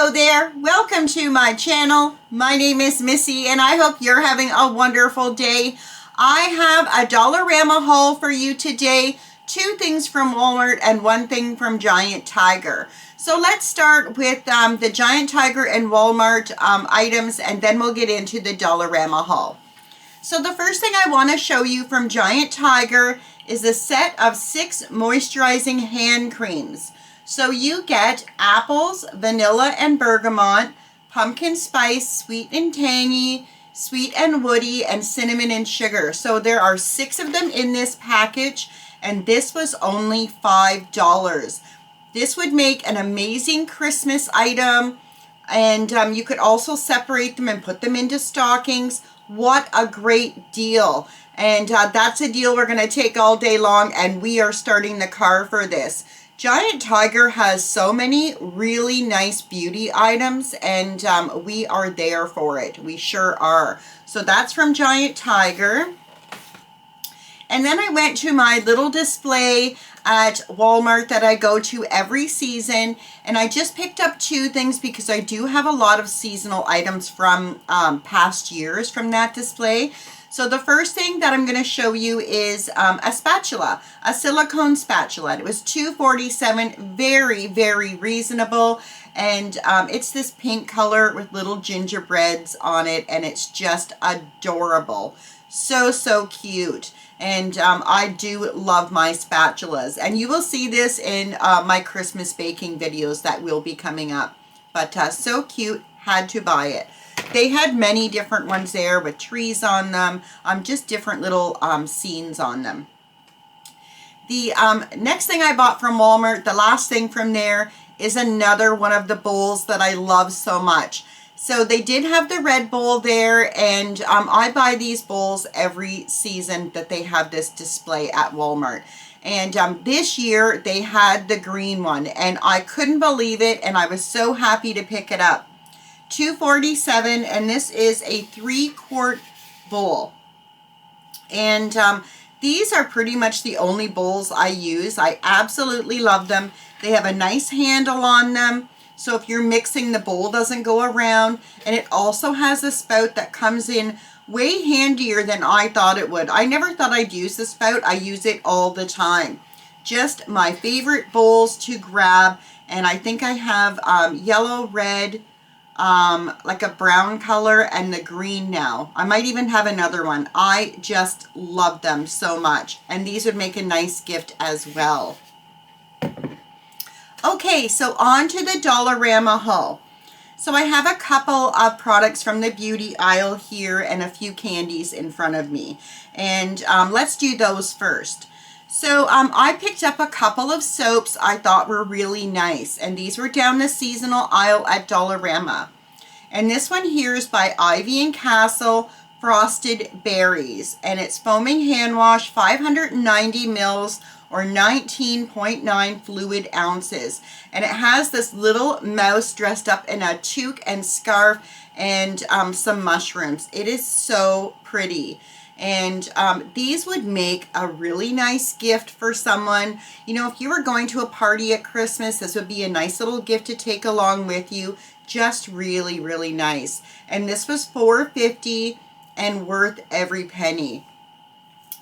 Hello there, welcome to my channel. My name is Missy and I hope you're having a wonderful day. I have a Dollarama haul for you today. 2 things from Walmart and 1 thing from Giant Tiger. So let's start with the Giant Tiger and Walmart items, and then we'll get into the Dollarama haul. So the first thing I want to show you from Giant Tiger is a set of 6 moisturizing hand creams. So you get apples, vanilla and bergamot, pumpkin spice, sweet and tangy, sweet and woody, and cinnamon and sugar. So there are 6 of them in this package, and this was only $5. This would make an amazing Christmas item, and you could also separate them and put them into stockings. What a great deal. And that's a deal we're going to take all day long, and we are starting the car for this. Giant Tiger has so many really nice beauty items, and we are there for it. We sure are. So that's from Giant Tiger. And then I went to my little display at Walmart that I go to every season, and I just picked up 2 things because I do have a lot of seasonal items from past years from that display. So the first thing that I'm going to show you is a spatula, a silicone spatula. It was $2.47, very, very reasonable. And it's this pink color with little gingerbreads on it, and it's just adorable. So, so cute. And I do love my spatulas. And you will see this in my Christmas baking videos that will be coming up. But so cute, had to buy it. They had many different ones there with trees on them, just different little scenes on them. The next thing I bought from Walmart, the last thing from there, is another one of the bowls that I love so much. So they did have the red bowl there, and I buy these bowls every season that they have this display at Walmart. And this year they had the green one, and I couldn't believe it, and I was so happy to pick it up. $2.47, and this is a 3-quart bowl. And these are pretty much the only bowls I use. I absolutely love them. They have a nice handle on them, so if you're mixing, the bowl doesn't go around. And it also has a spout that comes in way handier than I thought it would. I never thought I'd use the spout. I use it all the time. Just my favorite bowls to grab. And I think I have yellow, red, like a brown color, and the green now. I might even have another one. I just love them so much, and these would make a nice gift as well. Okay, so on to the Dollarama haul. So I have a couple of products from the beauty aisle here and a few candies in front of me, and let's do those first. So I picked up a couple of soaps I thought were really nice, and these were down the seasonal aisle at Dollarama. And this one here is by Ivy & Castle Frosted Berries, and it's foaming hand wash, 590 mils or 19.9 fluid ounces. And it has this little mouse dressed up in a toque and scarf and some mushrooms. It is so pretty. And these would make a really nice gift for someone. You know, if you were going to a party at Christmas, this would be a nice little gift to take along with you. Just really, really nice. And this was $4.50 and worth every penny.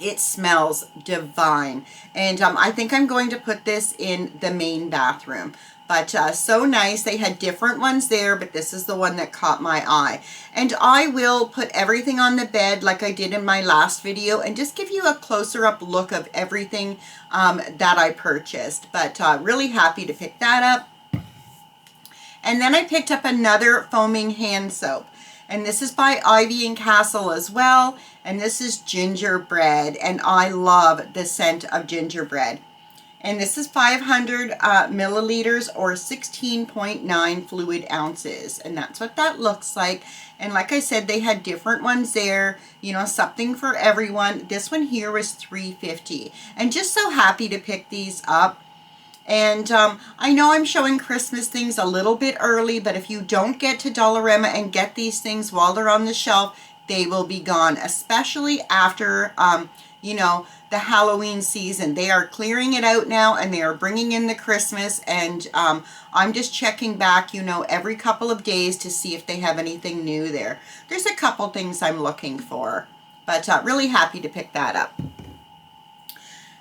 It smells divine. And I think I'm going to put this in the main bathroom. But so nice. They had different ones there, but this is the one that caught my eye. And I will put everything on the bed like I did in my last video and just give you a closer up look of everything that I purchased. But really happy to pick that up. And then I picked up another foaming hand soap. And this is by Ivy & Castle as well. And this is gingerbread. And I love the scent of gingerbread. And this is 500 milliliters or 16.9 fluid ounces. And that's what that looks like. And like I said, they had different ones there. You know, something for everyone. This one here was $3.50. And just so happy to pick these up. And I know I'm showing Christmas things a little bit early, but if you don't get to Dollarama and get these things while they're on the shelf, they will be gone, especially after you know, the Halloween season. They are clearing it out now, and they are bringing in the Christmas, and I'm just checking back, you know, every couple of days to see if they have anything new there. There's a couple things I'm looking for, but really happy to pick that up.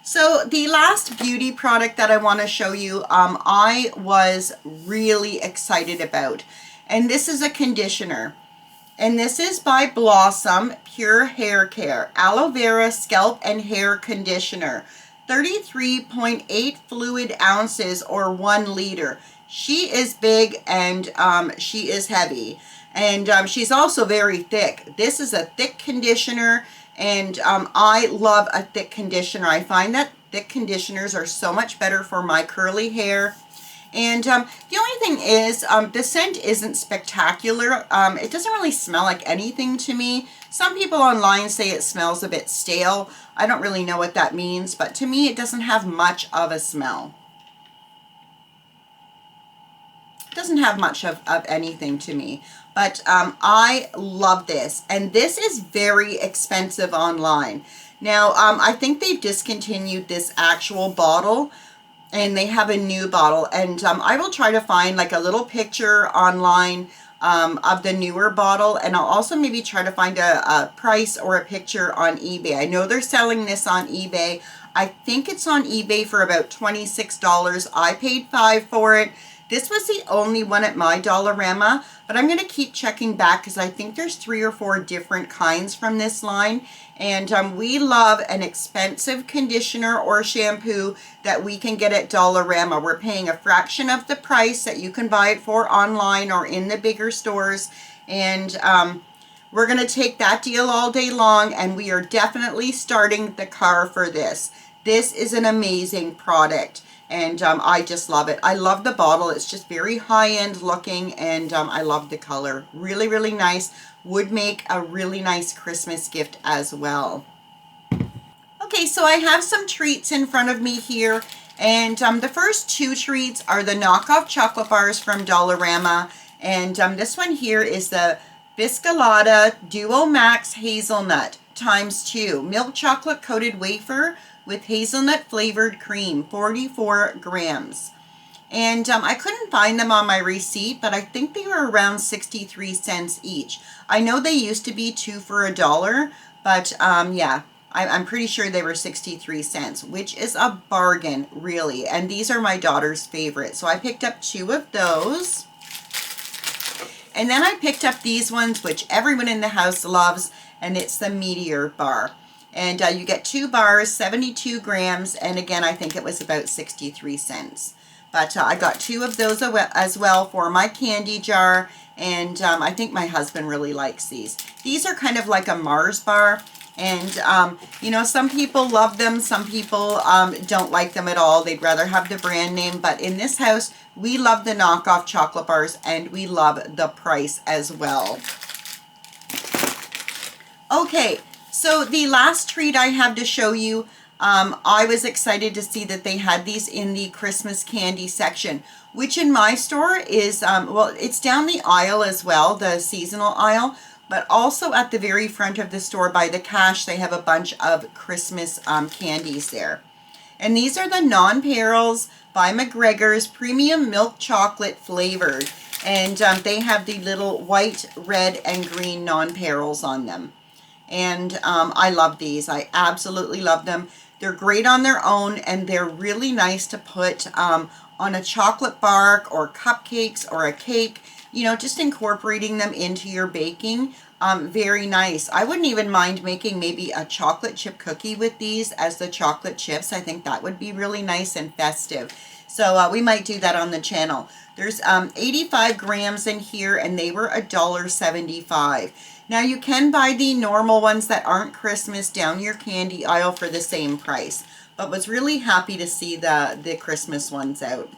So the last beauty product that I want to show you, I was really excited about, and this is a conditioner. And this is by Blossom Pure Hair Care Aloe Vera Scalp and Hair Conditioner. 33.8 fluid ounces or 1 liter. She is big and she is heavy. And she's also very thick. This is a thick conditioner, and I love a thick conditioner. I find that thick conditioners are so much better for my curly hair. And the only thing is, the scent isn't spectacular. It doesn't really smell like anything to me. Some people online say it smells a bit stale. I don't really know what that means, but to me it doesn't have much of a smell. It doesn't have much of anything to me. But I love this. And this is very expensive online. Now, I think they've discontinued this actual bottle, and they have a new bottle, and I will try to find like a little picture online of the newer bottle, and I'll also maybe try to find a price or a picture on eBay. I know they're selling this on eBay. I think it's on eBay for about $26. I paid $5 for it. This was the only one at my Dollarama, but I'm going to keep checking back because I think there's 3 or 4 different kinds from this line. And we love an expensive conditioner or shampoo that we can get at Dollarama. We're paying a fraction of the price that you can buy it for online or in the bigger stores. And we're going to take that deal all day long, and we are definitely starting the car for this. This is an amazing product. And I just love it. I love the bottle. It's just very high-end looking, and I love the color. Really, really nice. Would make a really nice Christmas gift as well. Okay, so I have some treats in front of me here, and the first 2 treats are the knockoff chocolate bars from Dollarama, and this one here is the Biscolata Duo Max Hazelnut ×2 milk chocolate coated wafer with hazelnut flavored cream, 44 grams. And I couldn't find them on my receipt, but I think they were around 63 cents each. I know they used to be 2 for $1, but yeah, I'm pretty sure they were 63 cents, which is a bargain, really. And these are my daughter's favorite. So I picked up 2 of those. And then I picked up these ones, which everyone in the house loves, and it's the Meteor bar. And you get 2 bars, 72 grams, and again, I think it was about 63 cents. But I got 2 of those as well for my candy jar, and I think my husband really likes these. These are kind of like a Mars bar, and you know, some people love them, some people don't like them at all. They'd rather have the brand name, but in this house, we love the knockoff chocolate bars, and we love the price as well. Okay. So the last treat I have to show you, I was excited to see that they had these in the Christmas candy section, which in my store is, well, it's down the aisle as well, the seasonal aisle, but also at the very front of the store by the cash, they have a bunch of Christmas candies there. And these are the Non-Perils by McGregor's Premium Milk Chocolate flavored. And they have the little white, red, and green Non-Perils on them. And I love these. I absolutely love them. They're great on their own, and they're really nice to put on a chocolate bar or cupcakes or a cake, you know, just incorporating them into your baking. Very nice. I wouldn't even mind making maybe a chocolate chip cookie with these as the chocolate chips. I think that would be really nice and festive. So we might do that on the channel. There's 85 grams in here, and they were $1.75. Now you can buy the normal ones that aren't Christmas down your candy aisle for the same price, but was really happy to see the Christmas ones out.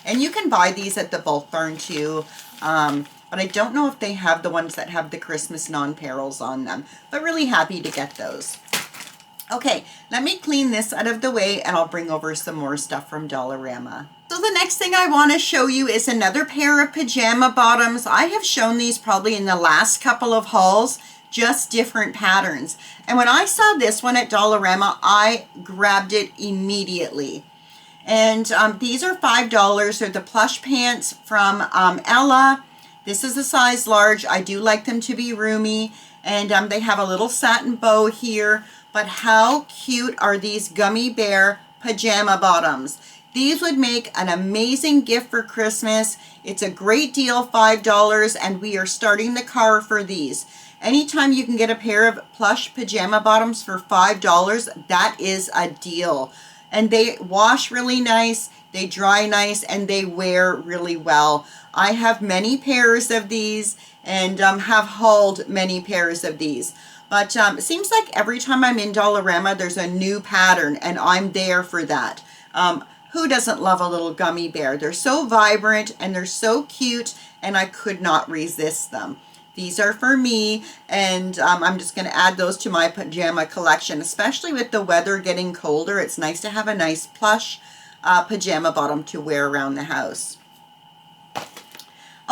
And you can buy these at the Bulk Barn too, but I don't know if they have the ones that have the Christmas Non-Perils on them, but really happy to get those. Okay, let me clean this out of the way, and I'll bring over some more stuff from Dollarama. So the next thing I want to show you is another pair of pajama bottoms. I have shown these probably in the last couple of hauls. just different patterns. And when I saw this one at Dollarama, I grabbed it immediately. And these are $5. They're the plush pants from Ella. This is a size large. I do like them to be roomy. And they have a little satin bow here. But how cute are these gummy bear pajama bottoms? These would make an amazing gift for Christmas. It's a great deal, $5, and we are starting the car for these. Anytime you can get a pair of plush pajama bottoms for $5, that is a deal. And they wash really nice, they dry nice, and they wear really well. I have many pairs of these and have hauled many pairs of these. But it seems like every time I'm in Dollarama, there's a new pattern, and I'm there for that. Who doesn't love a little gummy bear? They're so vibrant and they're so cute, and I could not resist them. These are for me, and I'm just going to add those to my pajama collection, especially with the weather getting colder. It's nice to have a nice plush pajama bottom to wear around the house.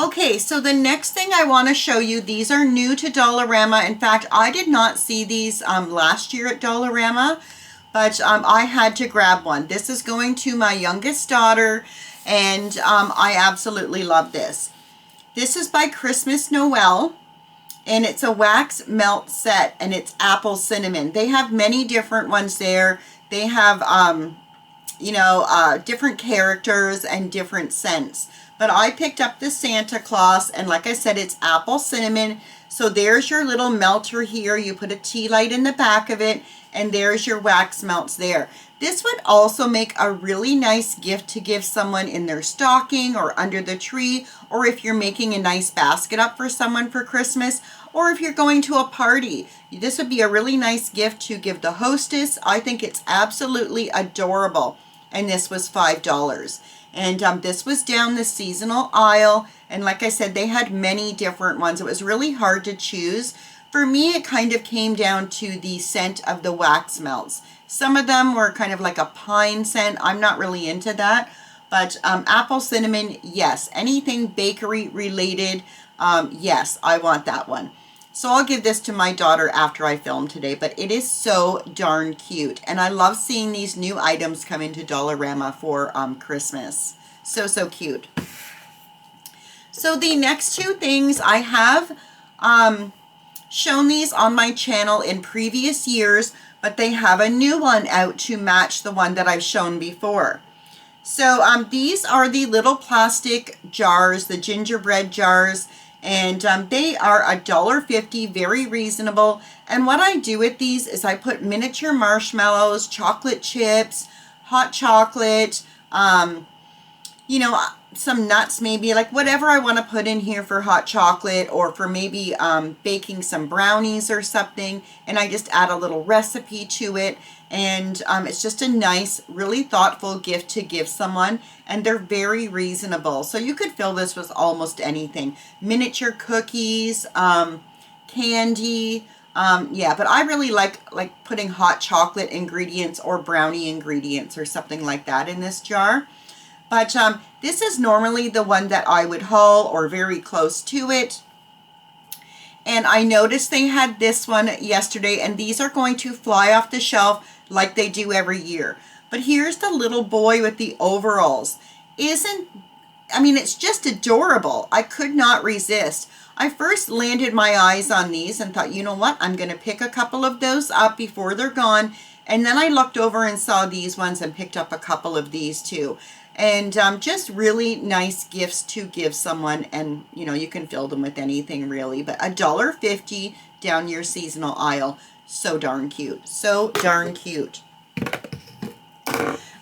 Okay, so the next thing I want to show you, these are new to Dollarama. In fact, I did not see these last year at Dollarama, but I had to grab one. This is going to my youngest daughter, and I absolutely love this. This is by Christmas Noel, and it's a wax melt set, and it's apple cinnamon. They have many different ones there. They have, different characters and different scents. But I picked up the Santa Claus, and like I said, it's apple cinnamon. So there's your little melter here. You put a tea light in the back of it, and there's your wax melts there. This would also make a really nice gift to give someone in their stocking or under the tree, or if you're making a nice basket up for someone for Christmas, or if you're going to a party. This would be a really nice gift to give the hostess. I think it's absolutely adorable. And this was $5. And this was down the seasonal aisle. And like I said, they had many different ones. It was really hard to choose. For me, it kind of came down to the scent of the wax melts. Some of them were kind of like a pine scent. I'm not really into that. But apple cinnamon, yes. Anything bakery related, yes, I want that one. So I'll give this to my daughter after I film today, but it is so darn cute. And I love seeing these new items come into Dollarama for Christmas. So, so cute. So the next two things, I have shown these on my channel in previous years, but they have a new one out to match the one that I've shown before. So these are the little plastic jars, the gingerbread jars. And they are $1.50, very reasonable. And what I do with these is I put miniature marshmallows, chocolate chips, hot chocolate, some nuts maybe, like whatever I want to put in here for hot chocolate, or for maybe baking some brownies or something. And I just add a little recipe to it. And it's just a nice, really thoughtful gift to give someone. And they're very reasonable. So you could fill this with almost anything. Miniature cookies, candy. But I really like putting hot chocolate ingredients or brownie ingredients or something like that in this jar. But this is normally the one that I would haul, or very close to it. And I noticed they had this one yesterday, and these are going to fly off the shelf like they do every year. But here's the little boy with the overalls. It's just adorable. I could not resist. I first landed my eyes on these and thought, you know what, I'm going to pick a couple of those up before they're gone. And then I looked over and saw these ones and picked up a couple of these too. And just really nice gifts to give someone. And, you can fill them with anything really. But $1.50 down your seasonal aisle. So darn cute. So darn cute.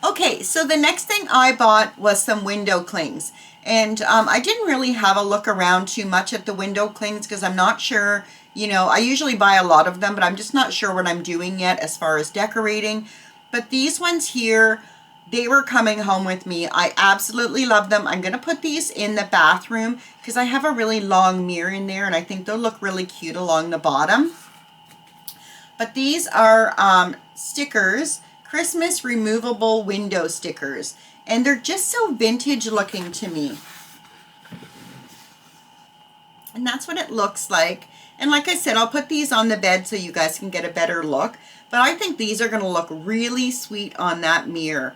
Okay, so the next thing I bought was some window clings. And I didn't really have a look around too much at the window clings because I'm not sure, I usually buy a lot of them, but I'm just not sure what I'm doing yet as far as decorating. But these ones here, they were coming home with me. I absolutely love them. I'm going to put these in the bathroom because I have a really long mirror in there, and I think they'll look really cute along the bottom. But these are stickers, Christmas removable window stickers. And they're just so vintage looking to me. And that's what it looks like. And like I said, I'll put these on the bed so you guys can get a better look. But I think these are going to look really sweet on that mirror.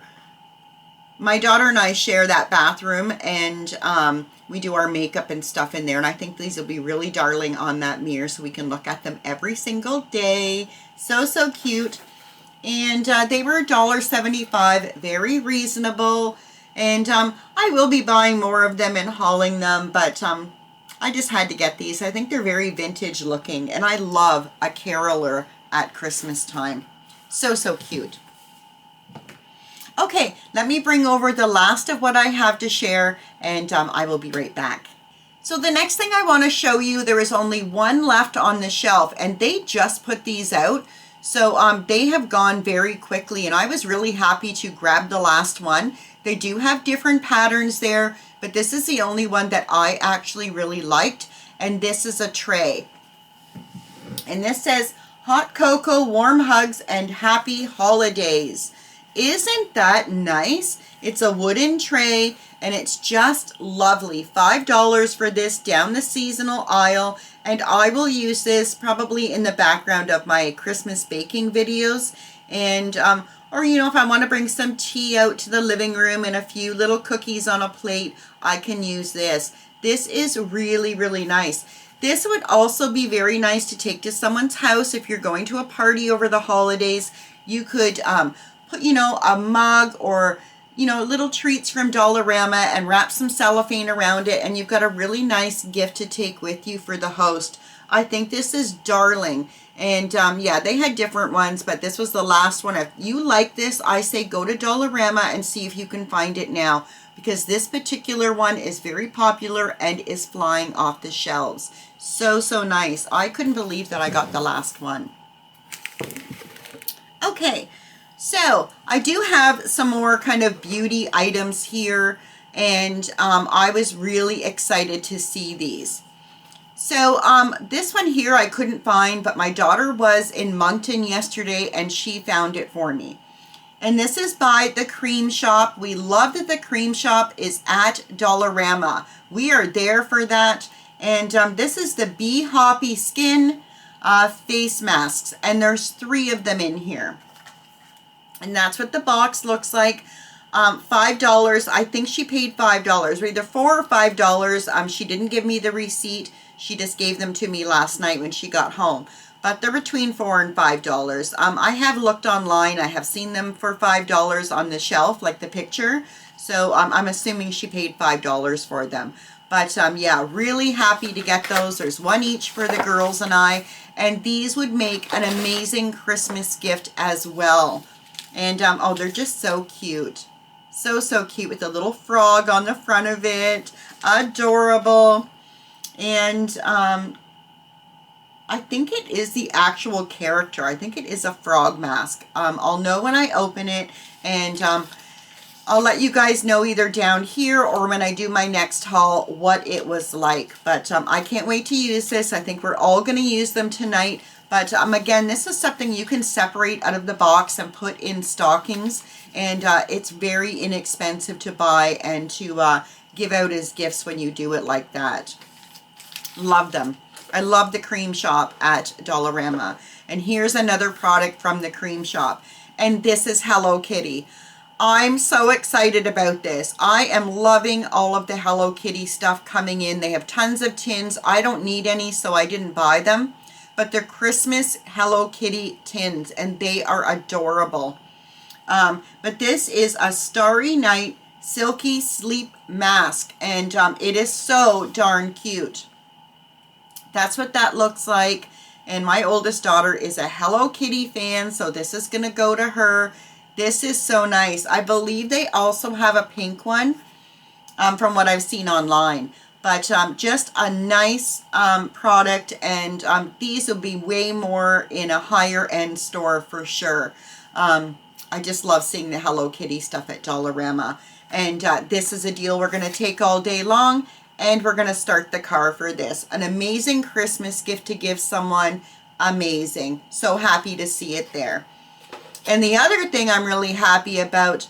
My daughter and I share that bathroom, and we do our makeup and stuff in there. And I think these will be really darling on that mirror, so we can look at them every single day. So, so cute. And they were $1.75, very reasonable. And I will be buying more of them and hauling them, but I just had to get these. I think they're very vintage looking, and I love a caroler at Christmas time. So, so cute. Okay, let me bring over the last of what I have to share, and I will be right back. So the next thing I want to show you, there is only one left on the shelf, and they just put these out. So they have gone very quickly, and I was really happy to grab the last one. They do have different patterns there, but this is the only one that I actually really liked, and this is a tray. And this says, hot cocoa, warm hugs, and happy holidays. Isn't that nice? It's a wooden tray, and it's just lovely. $5 for this down the seasonal aisle, and I will use this probably in the background of my Christmas baking videos. And or you know, if I want to bring some tea out to the living room and a few little cookies on a plate, I can use this. This is really, really nice. This would also be very nice to take to someone's house if you're going to a party over the holidays. You could put, you know, a mug or, you know, little treats from Dollarama and wrap some cellophane around it, and you've got a really nice gift to take with you for the host. I think this is darling. And yeah, they had different ones, but this was the last one. If you like this, I say go to Dollarama and see if you can find it now, because this particular one is very popular and is flying off the shelves. So, so nice. I couldn't believe that I got the last one. Okay, so I do have some more kind of beauty items here, and I was really excited to see these. So this one here I couldn't find, but my daughter was in Moncton yesterday and she found it for me. And this is by The Cream Shop. We love that The Cream Shop is at Dollarama. We are there for that. And this is the Bee Hoppy Skin face masks, and there's 3 of them in here. And that's what the box looks like. $5. I think she paid $5, either $4 or $5. She didn't give me the receipt. She just gave them to me last night when she got home. But they're between $4 and $5. I have looked online. I have seen them for $5 on the shelf, like the picture. So I'm assuming she paid $5 for them. But yeah, really happy to get those. There's one each for the girls and I. And these would make an amazing Christmas gift as well. And oh, they're just so cute. So, so cute with the little frog on the front of it. Adorable. And I think it is the actual character. I think it is a frog mask. I'll know when I open it, and I'll let you guys know either down here or when I do my next haul what it was like. But I can't wait to use this. I think we're all going to use them tonight. But again, this is something you can separate out of the box and put in stockings. And it's very inexpensive to buy and to give out as gifts when you do it like that. Love them. I love The Cream Shop at Dollarama. And here's another product from The Cream Shop. And this is Hello Kitty. I'm so excited about this. I am loving all of the Hello Kitty stuff coming in. They have tons of tins. I don't need any, so I didn't buy them. But they're Christmas Hello Kitty tins, and they are adorable. But this is a Starry Night Silky Sleep Mask, and it is so darn cute. That's what that looks like. And my oldest daughter is a Hello Kitty fan, so this is going to go to her. This is so nice. I believe they also have a pink one from what I've seen online. But just a nice product, and these will be way more in a higher end store for sure. I just love seeing the Hello Kitty stuff at Dollarama. And this is a deal we're going to take all day long. And we're going to start the car for this. An amazing Christmas gift to give someone. Amazing. So happy to see it there. And the other thing I'm really happy about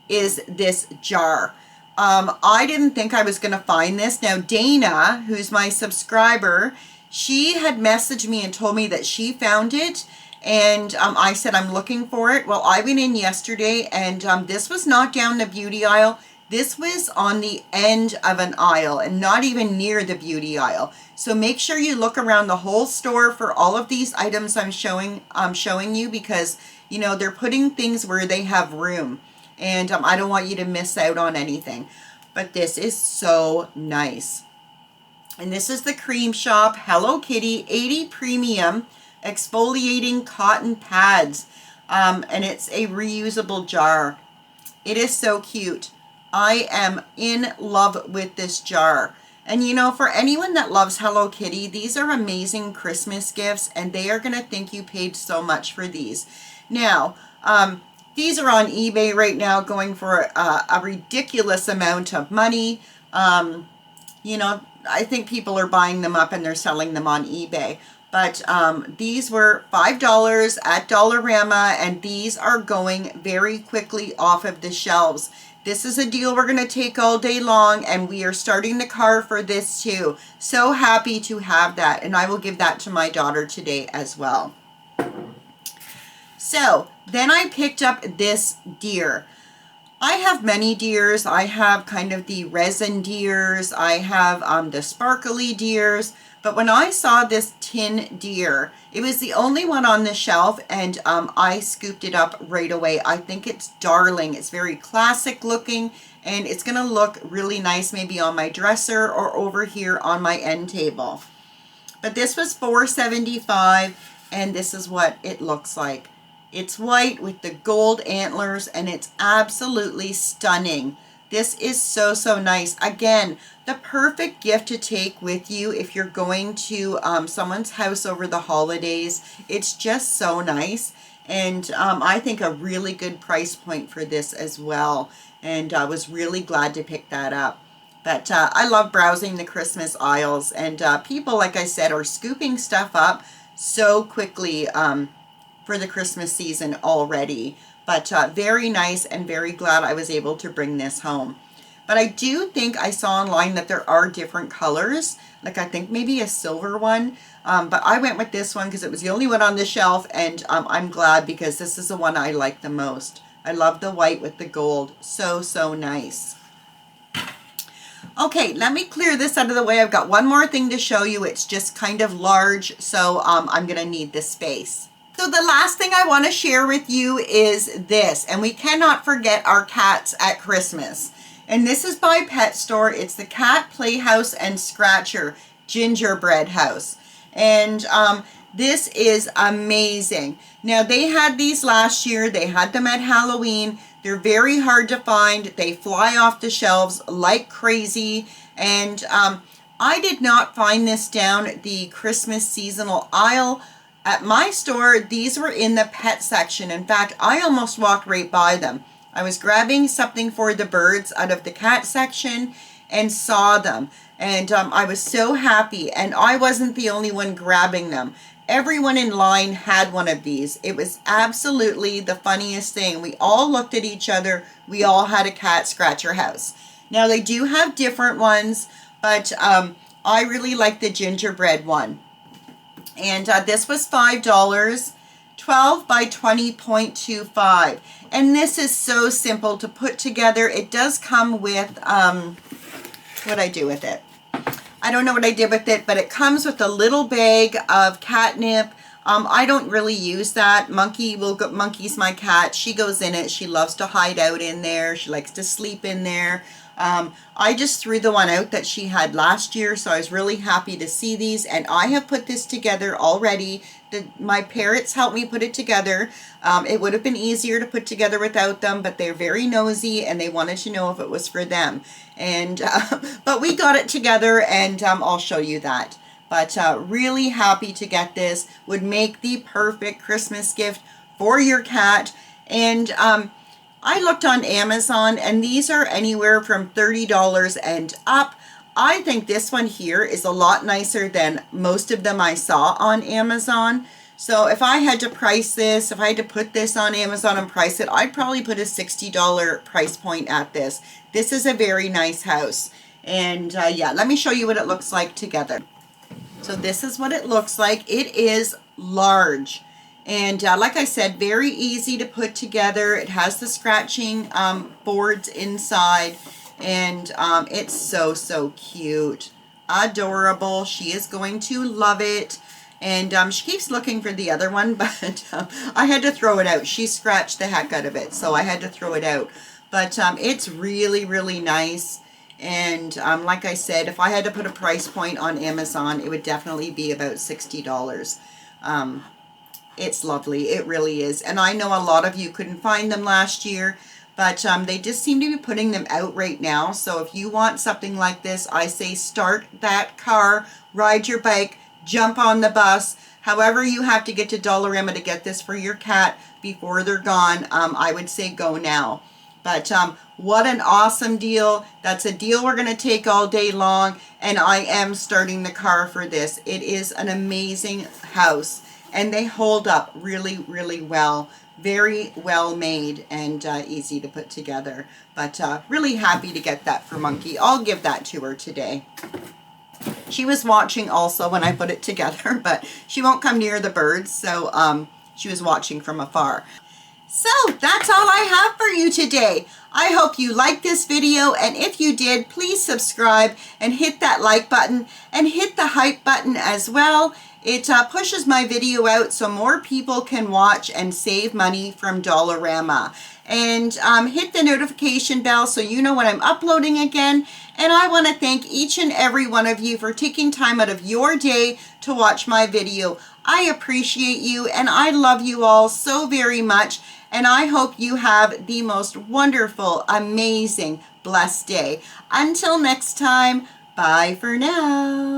is this jar. I didn't think I was going to find this. Now, Dana, who's my subscriber, she had messaged me and told me that she found it. And I said, I'm looking for it. Well, I went in yesterday and this was not down the beauty aisle. This was on the end of an aisle and not even near the beauty aisle. So make sure you look around the whole store for all of these items I'm showing you, because, you know, they're putting things where they have room. And I don't want you to miss out on anything. But this is so nice. And this is the Cream Shop Hello Kitty 80 Premium Exfoliating Cotton Pads. And it's a reusable jar. It is so cute. I am in love with this jar. And you know, for anyone that loves Hello Kitty, these are amazing Christmas gifts, and they are going to think you paid so much for these. Now, these are on eBay right now, going for a ridiculous amount of money. You know, I think people are buying them up and they're selling them on eBay. But these were $5 at Dollarama, and these are going very quickly off of the shelves. This is a deal we're going to take all day long, and we are starting the car for this too. So happy to have that, and I will give that to my daughter today as well. So then I picked up this deer. I have many deers. I have kind of the resin deers. I have the sparkly deers. But when I saw this tin deer, it was the only one on the shelf, and I scooped it up right away. I think it's darling. It's very classic looking, and it's going to look really nice maybe on my dresser or over here on my end table. But this was $4.75, and this is what it looks like. It's white with the gold antlers, and it's absolutely stunning. This is so, so nice. Again, the perfect gift to take with you if you're going to someone's house over the holidays. It's just so nice. And I think a really good price point for this as well. And I was really glad to pick that up. But I love browsing the Christmas aisles. And people, like I said, are scooping stuff up so quickly for the Christmas season already. But very nice, and very glad I was able to bring this home. But I do think I saw online that there are different colors. Like I think maybe a silver one. But I went with this one because it was the only one on the shelf. And I'm glad, because this is the one I like the most. I love the white with the gold. So, so nice. Okay, let me clear this out of the way. I've got one more thing to show you. It's just kind of large, so I'm going to need this space. So the last thing I want to share with you is this, and we cannot forget our cats at Christmas. And this is by Pet Store. It's the Cat Playhouse and Scratcher Gingerbread House. And this is amazing. Now, they had these last year. They had them at Halloween. They're very hard to find. They fly off the shelves like crazy. And I did not find this down the Christmas seasonal aisle. At my store, these were in the pet section. In fact, I almost walked right by them. I was grabbing something for the birds out of the cat section and saw them. And I was so happy. And I wasn't the only one grabbing them. Everyone in line had one of these. It was absolutely the funniest thing. We all looked at each other. We all had a cat scratcher house. Now, they do have different ones, but I really like the gingerbread one. And this was $5, 12 by 20.25. And this is so simple to put together. It does come with, what'd I do with it? I don't know what I did with it, but it comes with a little bag of catnip. I don't really use that. Monkey's my cat. She goes in it. She loves to hide out in there. She likes to sleep in there. I just threw the one out that she had last year, so I was really happy to see these, and I have put this together already. My parrots helped me put it together. It would have been easier to put together without them, but they're very nosy and they wanted to know if it was for them. And but we got it together, and I'll show you that. But really happy to get this. Would make the perfect Christmas gift for your cat. And I looked on Amazon, and these are anywhere from $30 and up. I think this one here is a lot nicer than most of them I saw on Amazon. So if I had to price this, if I had to put this on Amazon and price it, I'd probably put a $60 price point at this. this is a very nice house. And yeah, let me show you what it looks like together. So this is what it looks like. It is large. And like I said, very easy to put together. It has the scratching boards inside. And it's so, so cute. Adorable. She is going to love it. And she keeps looking for the other one, but I had to throw it out. She scratched the heck out of it, so I had to throw it out. But it's really, really nice. And like I said, if I had to put a price point on Amazon, it would definitely be about $60. It's lovely. It really is. And I know a lot of you couldn't find them last year, but they just seem to be putting them out right now. So if you want something like this, I say start that car, ride your bike, jump on the bus. However you have to get to Dollarama to get this for your cat before they're gone, I would say go now. But what an awesome deal. That's a deal we're going to take all day long, and I am starting the car for this. It is an amazing house, and they hold up really, really well. Very well made and easy to put together. But really happy to get that for Monkey. I'll give that to her today. She was watching also when I put it together, but she won't come near the birds, so she was watching from afar. So that's all I have for you today. I hope you liked this video, and if you did, please subscribe and hit that like button and hit the hype button as well. It pushes my video out so more people can watch and save money from Dollarama. And hit the notification bell so you know when I'm uploading again. And I want to thank each and every one of you for taking time out of your day to watch my video. I appreciate you, and I love you all so very much. And I hope you have the most wonderful, amazing, blessed day. Until next time, bye for now.